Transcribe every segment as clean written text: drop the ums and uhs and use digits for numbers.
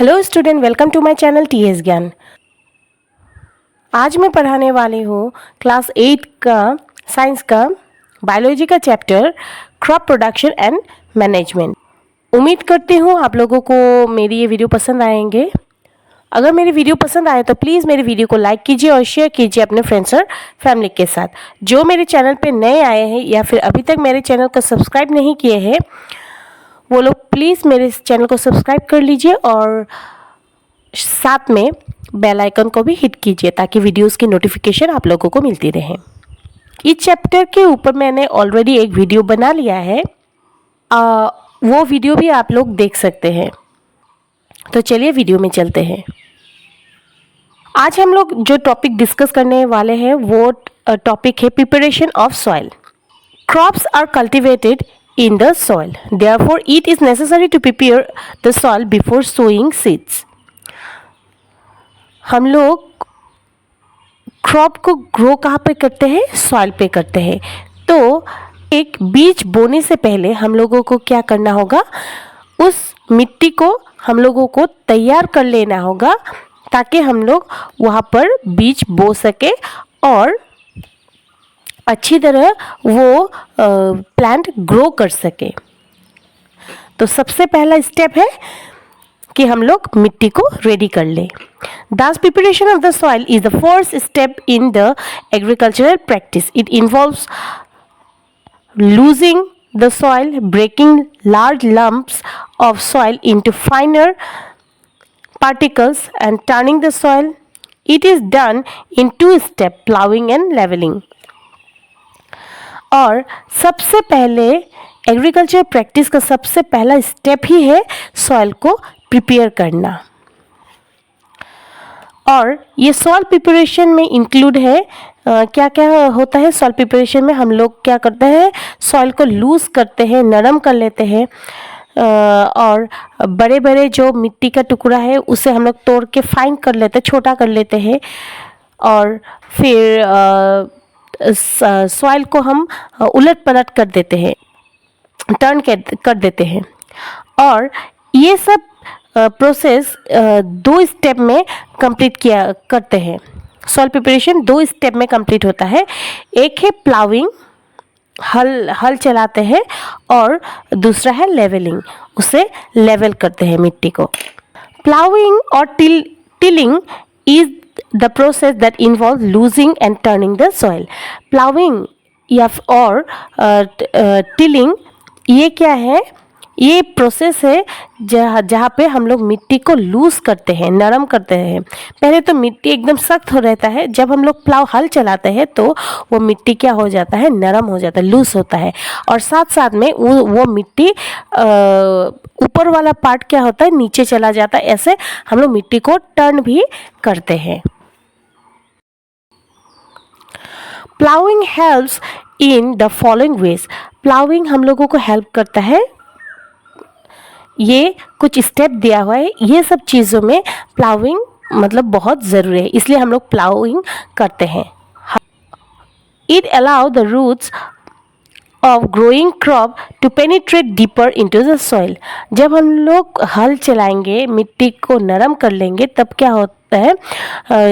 Hello student, welcome to my channel TS Gyan. आज मैं पढ़ाने वाली हूँ क्लास 8 का साइंस का बायोलॉजी का chapter crop production and management. उम्मीद करती हूँ आप लोगों को मेरी ये वीडियो पसंद आएंगे। अगर मेरी वीडियो पसंद आए तो प्लीज़ मेरी वीडियो को लाइक कीजिए और शेयर कीजिए अपने फ्रेंड्स और फैमिली के साथ। जो मेरे चैनल पे नए आए हैं या फिर अभी तक मेरे चैनल को सब्सक्राइब नहीं किए हैं वो लोग प्लीज़ मेरे इस चैनल को सब्सक्राइब कर लीजिए और साथ में बेल आइकन को भी हिट कीजिए ताकि वीडियोस की नोटिफिकेशन आप लोगों को मिलती रहे। इस चैप्टर के ऊपर मैंने ऑलरेडी एक वीडियो बना लिया है, वो वीडियो भी आप लोग देख सकते हैं। तो चलिए वीडियो में चलते हैं। आज हम लोग जो टॉपिक डिस्कस करने वाले हैं वो टॉपिक है preparation of soil. Crops are cultivated in the soil, therefore it is necessary to prepare the soil before sowing seeds. हम लोग क्रॉप को ग्रो कहाँ पे करते हैं? सॉइल पे करते हैं। तो एक बीज बोने से पहले हम लोगों को क्या करना होगा? उस मिट्टी को हम लोगों को तैयार कर लेना होगा ताकि हम लोग वहाँ पर बीज बो सके और अच्छी तरह वो प्लांट ग्रो कर सके। तो सबसे पहला स्टेप है कि हम लोग मिट्टी को रेडी कर लें। Thus preparation of the soil is the first step in the agricultural practice. It involves loosening the soil, breaking large lumps of soil into finer particles and turning the soil. It is done in two steps, plowing and leveling. और सबसे पहले agriculture practice का सबसे पहला step ही है soil को prepare करना। और ये सॉइल प्रिपरेशन में इंक्लूड है क्या क्या होता है सॉइल प्रिपरेशन में? हम लोग क्या करते हैं? सॉइल को लूज करते हैं, नरम कर लेते हैं और बड़े बड़े जो मिट्टी का टुकड़ा है उसे हम लोग तोड़ के फाइन कर लेते हैं, छोटा कर लेते हैं और फिर सॉइल को हम उलट पलट कर देते हैं, टर्न कर देते हैं। और ये सब प्रोसेस दो स्टेप में कंप्लीट करते हैं। सॉइल प्रिपरेशन दो स्टेप में कंप्लीट होता है। एक है प्लाविंग, हल चलाते हैं, और दूसरा है लेवलिंग, उसे लेवल करते हैं मिट्टी को। प्लाविंग और tilling is the process that involves losing and turning the soil. Plowing या और tilling ये क्या है? ये प्रोसेस है जहाँ पे हम लोग मिट्टी को लूज करते हैं, नरम करते हैं। पहले तो मिट्टी एकदम सख्त हो रहता है, जब हम लोग प्लाव हल चलाते हैं तो वो मिट्टी क्या हो जाता है? नरम हो जाता है, लूज होता है। और साथ साथ में वो मिट्टी ऊपर वाला पार्ट क्या होता है? नीचे चला जाता है। ऐसे हम लोग मिट्टी को टर्न भी करते हैं। Ploughing helps in the following veg. Ploughing हम लोगों को हेल्प करता है, ये कुछ स्टेप दिया हुआ है। ये सब चीज़ों में प्लाविंग मतलब बहुत ज़रूरी है, इसलिए हम लोग प्लाविंग करते हैं। It allow the roots of growing crop to penetrate deeper into the soil. जब हम लोग हल चलाएंगे, मिट्टी को नरम कर लेंगे, तब क्या होता है?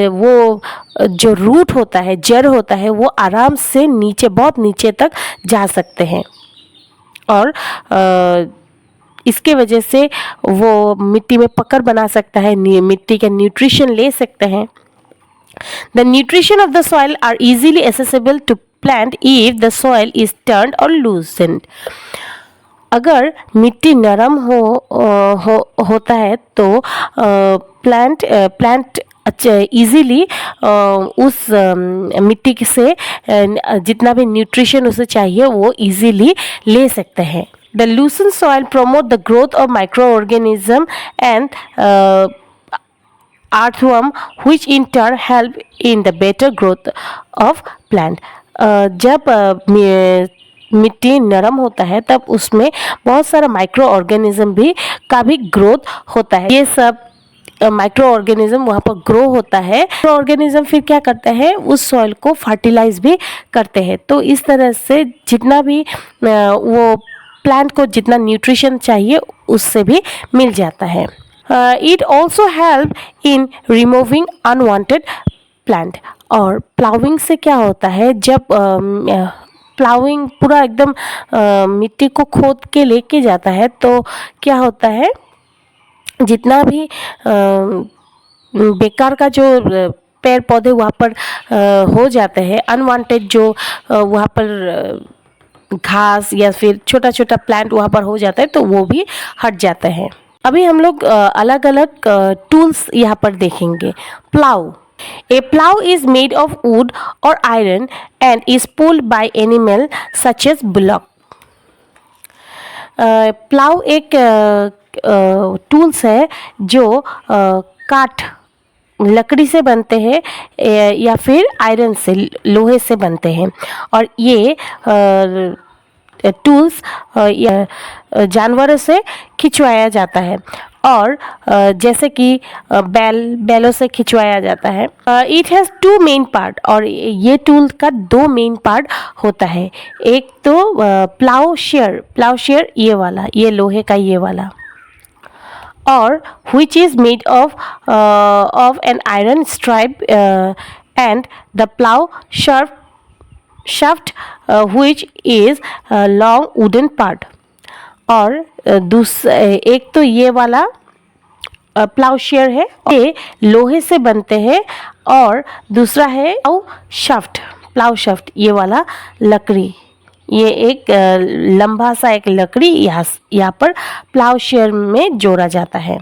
वो जो रूट होता है, जड़ होता है, वो आराम से नीचे, बहुत नीचे तक जा सकते हैं और इसके वजह से वो मिट्टी में पकड़ बना सकता है, मिट्टी का न्यूट्रिशन ले सकते हैं। The nutrition of the soil are easily accessible to plant if the soil is turned or loosened. अगर मिट्टी नरम होता है तो प्लांट इजीली उस मिट्टी से जितना भी न्यूट्रिशन उसे चाहिए वो इजीली ले सकते हैं। The loosened soil promote the growth of microorganism and earthworm which in turn help in the better growth of plant. जब मिट्टी नरम होता है तब उसमें बहुत सारा माइक्रो ऑर्गेनिज्म का भी ग्रोथ होता है। ये सब माइक्रो ऑर्गेनिज्म वहाँ पर ग्रो होता है। माइक्रो ऑर्गेनिज्म फिर क्या करते हैं? उस सॉइल को फर्टिलाइज भी करते हैं। तो इस तरह से जितना भी वो प्लांट को जितना न्यूट्रिशन चाहिए उससे भी मिल जाता है। It also help in removing unwanted plant. और प्लाउइंग से क्या होता है, जब प्लाउइंग पूरा एकदम मिट्टी को खोद के लेके जाता है तो क्या होता है, जितना भी बेकार का जो पेड़ पौधे वहाँ पर हो जाते हैं, अनवांटेड जो वहाँ पर घास या फिर छोटा छोटा प्लांट वहाँ पर हो जाता है तो वो भी हट जाता है। अभी हम लोग अलग अलग टूल्स यहाँ पर देखेंगे। Plough, a plough is made of wood और iron and is pulled by animal such as bullock. Plough एक टूल्स है जो काठ लकड़ी से बनते हैं या फिर आयरन से, लोहे से बनते हैं। और ये टूल्स जानवरों से खिंचवाया जाता है, और जैसे कि बैलों से खिंचवाया जाता है। It has two main part, और ये टूल का दो मेन पार्ट होता है। एक तो प्लाउशेयर ये वाला, ये लोहे का ये वाला, और which is made of an iron stripe and the plow shaft which is long wooden part। और एक तो ये वाला प्लाउशेयर है, ये लोहे से बनते हैं, और दूसरा है प्लाउ शाफ्ट ये वाला लकड़ी, ये एक लंबा सा एक लकड़ी यहाँ पर प्लाउशेयर में जोड़ा जाता है।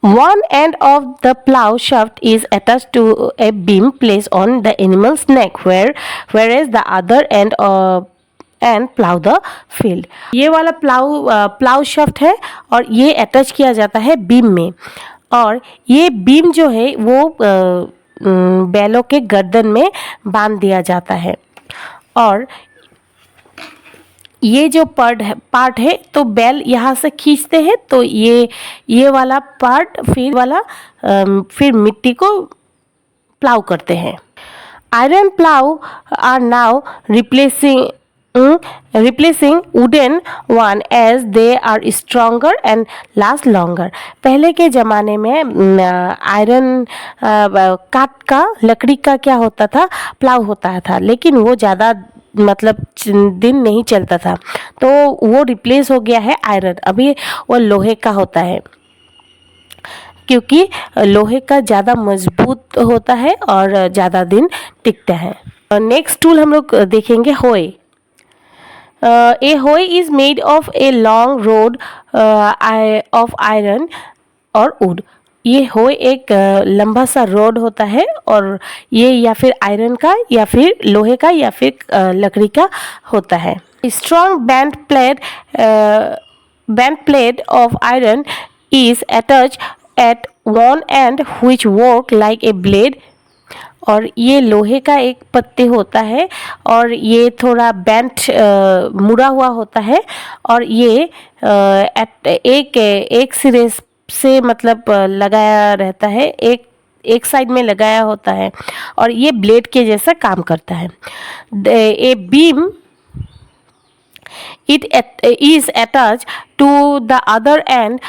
One end of the plow shaft is attached to a beam placed on the animal's neck, whereas the other end and plow the field। ये वाला प्लाउ शाफ्ट है और ये अटैच किया जाता है बीम में, और ये बीम जो है वो बैलों के गर्दन में बांध दिया जाता है। और ये जो पार्ट है तो बैल यहाँ से खींचते हैं तो ये वाला पार्ट फिर मिट्टी को प्लाउ करते हैं। Iron plough are now replacing wooden one as they are stronger and last longer. पहले के ज़माने में आयरन काठ का, लकड़ी का क्या होता था, प्लाउ होता था, लेकिन वो ज़्यादा मतलब दिन नहीं चलता था, तो वो रिप्लेस हो गया है आयरन। अभी वो लोहे का होता है, क्योंकि लोहे का ज़्यादा मजबूत होता है और ज़्यादा दिन टिकता है। नेक्स्ट टूल हम लोग देखेंगे होए। ए होए is made of a long road of iron और वुड। ये होए एक लंबा सा रोड होता है, और ये या फिर आयरन का या फिर लोहे का या फिर लकड़ी का होता है। Strong band plate of iron is attach eight one and which work like a blade. और ये लोहे का एक पत्ते होता है, और ये थोड़ा बैंड मुड़ा हुआ होता है, और ये एक सिरे से मतलब लगाया रहता है, एक साइड में लगाया होता है, और ये ब्लेड के जैसा काम करता है। A beam it is attach to the other end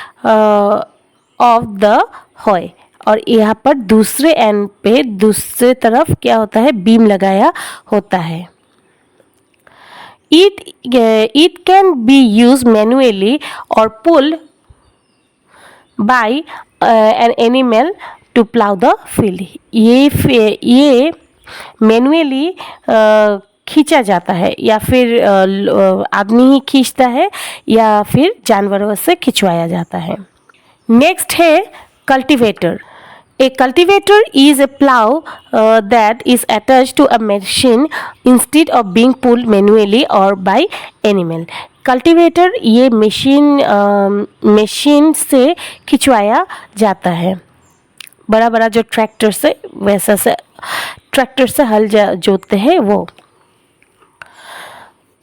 of the hoe. और यहाँ पर दूसरे एंड पे दूसरे तरफ क्या होता है, बीम लगाया होता है। It can be use manually और pulled by an animal to plough the field. ये मैनुअली खींचा जाता है, या फिर आदमी ही खींचता है, या फिर जानवरों से खिंचवाया जाता है। नेक्स्ट है cultivator. A cultivator is a plow that is attached to a machine instead of being pulled manually or by animal। Cultivator ये मशीन से खिंचवाया जाता है। बड़ा बड़ा जो ट्रैक्टर से, वैसा से ट्रैक्टर से हल जोतते हैं वो।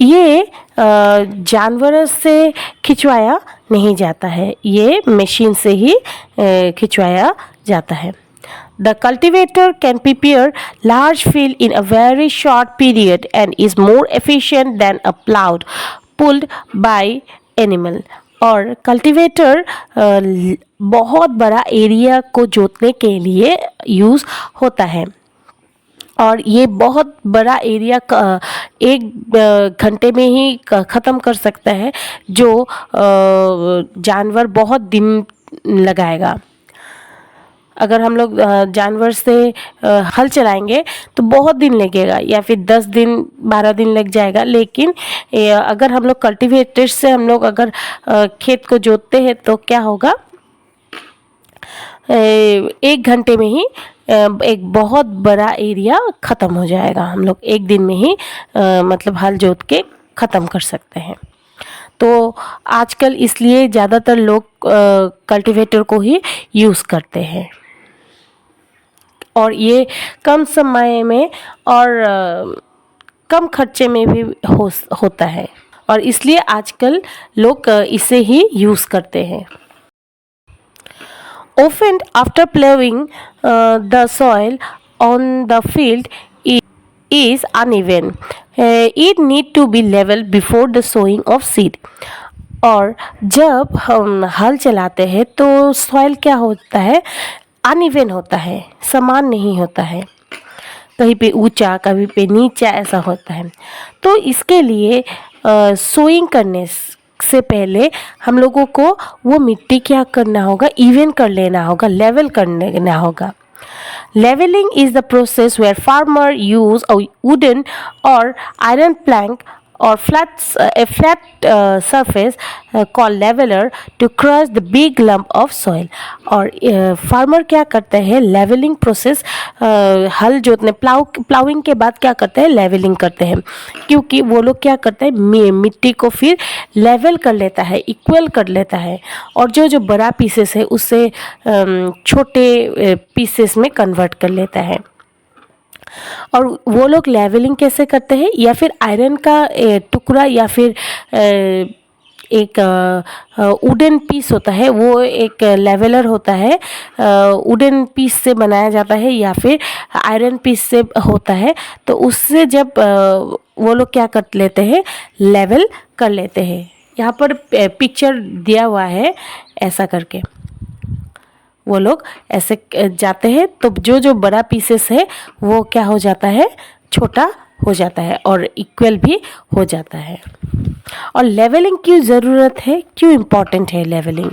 ये जानवरों से खिंचवाया नहीं जाता है, ये मशीन से ही खिंचवाया जाता है। The cultivator can prepare large field in a very short period and is more efficient than a plow pulled by animal। और कल्टीवेटर बहुत बड़ा एरिया को जोतने के लिए यूज़ होता है और ये बहुत बड़ा एरिया एक घंटे में ही ख़त्म कर सकता है, जो जानवर बहुत दिन लगाएगा। अगर हम लोग जानवर से हल चलाएंगे तो बहुत दिन लगेगा या फिर 10 दिन 12 दिन लग जाएगा, लेकिन अगर हम लोग कल्टीवेटर से हम लोग अगर खेत को जोतते हैं तो क्या होगा, 1 घंटे में ही एक बहुत बड़ा एरिया ख़त्म हो जाएगा। हम लोग 1 दिन में ही मतलब हल जोत के ख़त्म कर सकते हैं। तो आजकल इसलिए ज़्यादातर लोग कल्टीवेटर को ही यूज़ करते हैं और ये कम समय में और कम खर्चे में भी होता है और इसलिए आजकल लोग इसे ही यूज़ करते हैं। Often after plowing, the soil on the field is uneven. It need to be level before the sowing of seed. और जब हम हल चलाते हैं तो सॉइल क्या होता है, अनइवन होता है, समान नहीं होता है, कहीं पे ऊंचा कहीं पे नीचा ऐसा होता है। तो इसके लिए सोइंग करने से पहले हम लोगों को वो मिट्टी क्या करना होगा, इवन कर लेना होगा, लेवल कर लेना होगा। Leveling is the process where farmer use a wooden or iron plank or a flat surface called leveler to crush the big lump of soil। और फार्मर क्या करते हैं, लेवलिंग प्रोसेस, हल जोतने प्लाउइंग के बाद क्या करते हैं, लेवलिंग करते हैं, क्योंकि वो लोग क्या करते हैं, मिट्टी को फिर लेवल कर लेता है, इक्वल कर लेता है और जो बड़ा पीसेस है उससे छोटे पीसेस में कन्वर्ट कर लेता है। और वो लोग लेवलिंग कैसे करते हैं, या फिर आयरन का टुकड़ा या फिर एक वुडन पीस होता है, वो एक लेवलर होता है, वुडन पीस से बनाया जाता है या फिर आयरन पीस से होता है। तो उससे जब वो लोग क्या कर लेते हैं, लेवल कर लेते हैं। यहाँ पर पिक्चर दिया हुआ है, ऐसा करके वो लोग ऐसे जाते हैं तो जो बड़ा पीसेस है वो क्या हो जाता है, छोटा हो जाता है और इक्वल भी हो जाता है। और लेवलिंग क्यों ज़रूरत है, क्यों इम्पॉर्टेंट है levelling?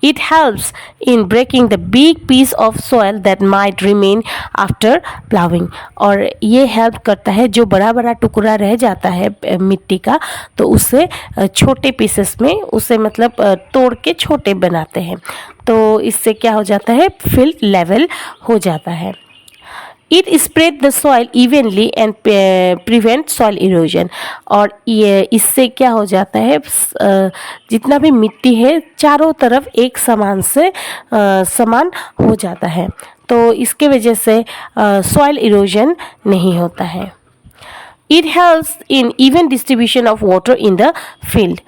It helps in breaking the big piece of soil that might remain after ploughing. और ये हेल्प करता है, जो बड़ा बड़ा टुकड़ा रह जाता है मिट्टी का तो उससे छोटे पीसेस में उसे मतलब तोड़ के छोटे बनाते हैं, तो इससे क्या हो जाता है, फील्ड लेवल हो जाता है। It spread the soil evenly and prevent soil erosion। और ये इससे क्या हो जाता है, जितना भी मिट्टी है चारों तरफ एक समान से समान हो जाता है, तो इसके वजह से soil erosion नहीं होता है। It helps in even distribution of water in the field।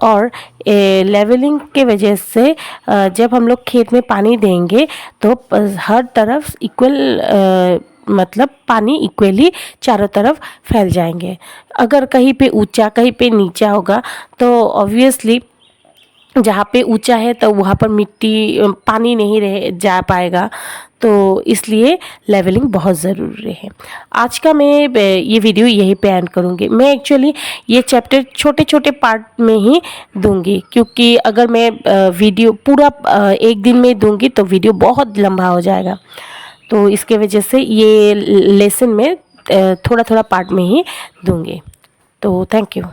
और लेवलिंग के वजह से जब हम लोग खेत में पानी देंगे तो हर तरफ इक्वल मतलब पानी इक्वली चारों तरफ फैल जाएंगे। अगर कहीं पे ऊंचा कहीं पे नीचा होगा तो ऑब्वियसली जहाँ पे ऊंचा है तो वहाँ पर मिट्टी पानी नहीं रह जा पाएगा, तो इसलिए लेवलिंग बहुत ज़रूरी है। आज का मैं ये वीडियो यहीं पे एंड करूँगी। मैं एक्चुअली ये चैप्टर छोटे छोटे पार्ट में ही दूंगी, क्योंकि अगर मैं वीडियो पूरा 1 दिन में दूंगी तो वीडियो बहुत लंबा हो जाएगा, तो इसके वजह से ये लेसन में थोड़ा थोड़ा पार्ट में ही दूंगी। तो थैंक यू।